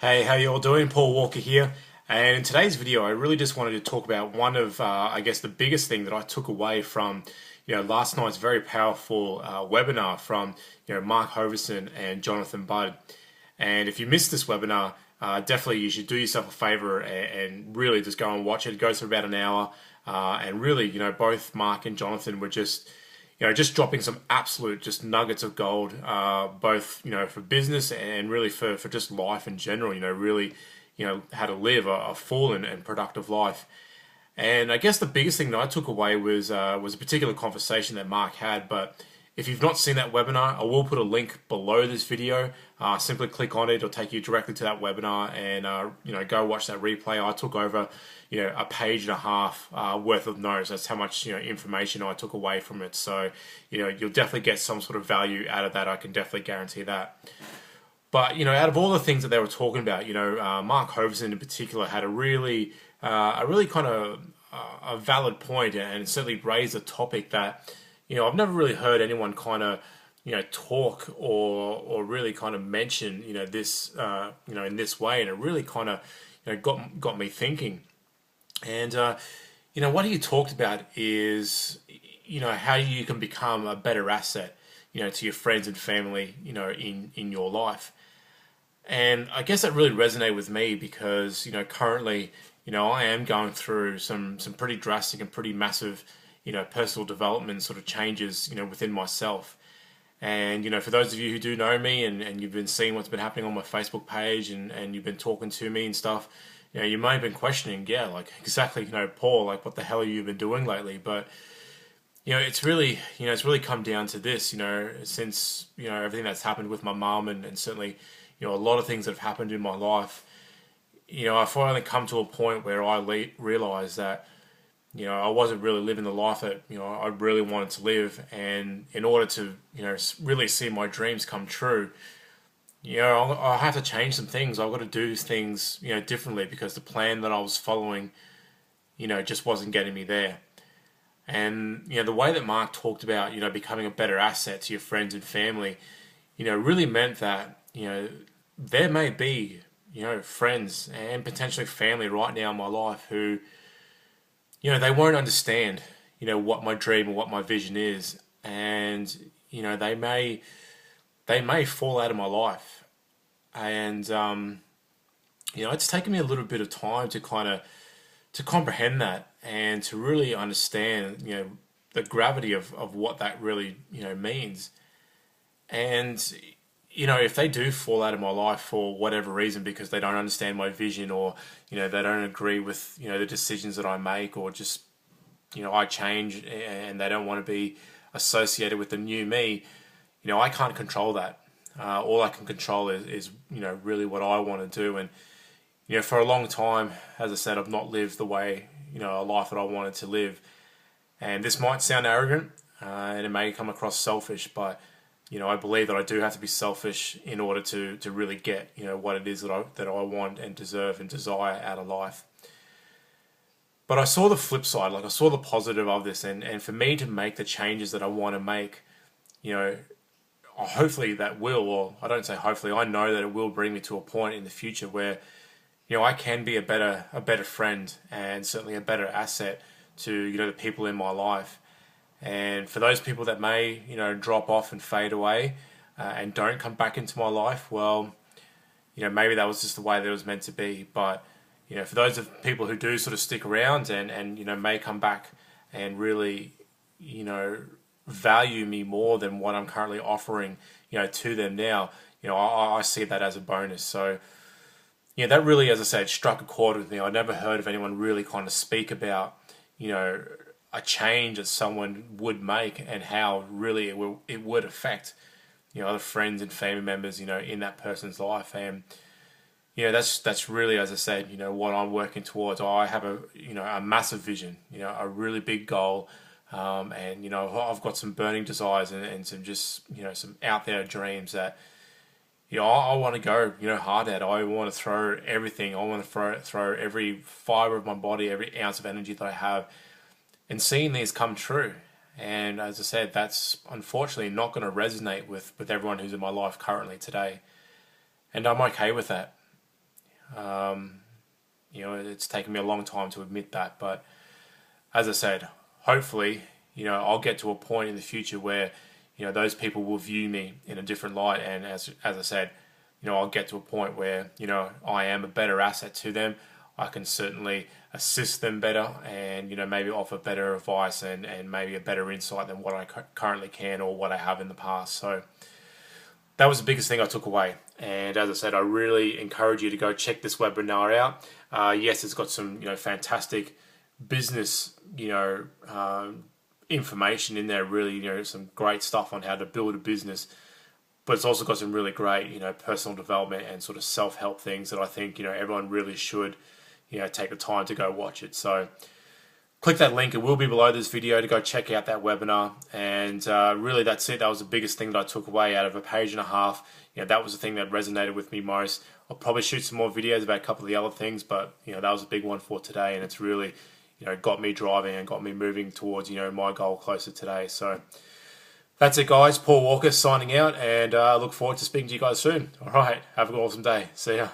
Hey, how you all doing? Paul Walker here. And in today's video, I really just wanted to talk about one of, I guess, the biggest thing that I took away from, last night's very powerful webinar from, Mark Hoverson and Jonathan Budd. And if you missed this webinar, definitely you should do yourself a favor and really just go and watch it. It goes for about an hour. And really, both Mark and Jonathan were just dropping some absolute just nuggets of gold, both, for business and really for just life in general, really, how to live a full and productive life. And I guess the biggest thing that I took away was a particular conversation that Mark had. But if you've not seen that webinar, I will put a link below this video. Simply click on it; it'll take you directly to that webinar, and go watch that replay. I took over, a page and a half worth of notes. That's how much information I took away from it. So, you'll definitely get some sort of value out of that. I can definitely guarantee that. But out of all the things that they were talking about, Mark Hoverson in particular had a really kind of a valid point, and certainly raised a topic that I've never really heard anyone kind of talk or really kind of mention this in this way, and it really kind of got me thinking. And what he talked about is how you can become a better asset to your friends and family in your life. And I guess that really resonated with me because, currently, I am going through some pretty drastic and pretty massive, personal development sort of changes, within myself. And, for those of you who do know me and you've been seeing what's been happening on my Facebook page and you've been talking to me and stuff, you may have been questioning, yeah, like exactly, Paul, like what the hell have you been doing lately? But, it's really come down to this, since, everything that's happened with my mum and certainly, a lot of things that have happened in my life, I finally come to a point where I realized that, I wasn't really living the life that, I really wanted to live. And in order to, really see my dreams come true, I have to change some things. I've got to do things, differently because the plan that I was following, just wasn't getting me there. And, the way that Mark talked about, becoming a better asset to your friends and family, really meant that, there may be, friends and potentially family right now in my life who, they won't understand, what my dream or what my vision is. And, they may fall out of my life. And, it's taken me a little bit of time to to comprehend that and to really understand, the gravity of what that really, means. And, if they do fall out of my life for whatever reason because they don't understand my vision or, they don't agree with, the decisions that I make or just, I change and they don't want to be associated with the new me, I can't control that. All I can control is really what I want to do. And, for a long time, as I said, I've not lived the way, a life that I wanted to live. And this might sound arrogant and it may come across selfish, but, I believe that I do have to be selfish in order to really get, what it is that I want and deserve and desire out of life. But I saw the flip side, like I saw the positive of this, and for me to make the changes that I want to make, hopefully that will, or I don't say hopefully, I know that it will bring me to a point in the future where, I can be a better friend and certainly a better asset to, the people in my life. And for those people that may, drop off and fade away and don't come back into my life, well, maybe that was just the way that it was meant to be. But, for those of people who do sort of stick around and may come back and really, value me more than what I'm currently offering, to them now, I see that as a bonus. So, that really, as I said, struck a chord with me. I never heard of anyone really kind of speak about, a change that someone would make and how really it would affect, other friends and family members, in that person's life. And, that's really, as I said, what I'm working towards. I have a massive vision, a really big goal. And, I've got some burning desires and some just, some out there dreams that, I want to go, hard at. I want to throw everything. I want to throw every fiber of my body, every ounce of energy that I have, and seeing these come true. And as I said, that's unfortunately not going to resonate with everyone who's in my life currently today. And I'm okay with that. It's taken me a long time to admit that, but as I said, hopefully, I'll get to a point in the future where, those people will view me in a different light, and as I said, I'll get to a point where, I am a better asset to them. I can certainly assist them better, and maybe offer better advice and maybe a better insight than what I currently can or what I have in the past. So that was the biggest thing I took away. And as I said, I really encourage you to go check this webinar out. Yes, it's got some fantastic business information in there. Really, some great stuff on how to build a business. But it's also got some really great personal development and sort of self-help things that I think everyone really should take the time to go watch it. So click that link. It will be below this video to go check out that webinar. And really, that's it. That was the biggest thing that I took away out of a page and a half. That was the thing that resonated with me most. I'll probably shoot some more videos about a couple of the other things, but that was a big one for today, and it's really got me driving and got me moving towards my goal closer today. So that's it, guys. Paul Walker signing out, and I look forward to speaking to you guys soon. All right, have an awesome day. See ya.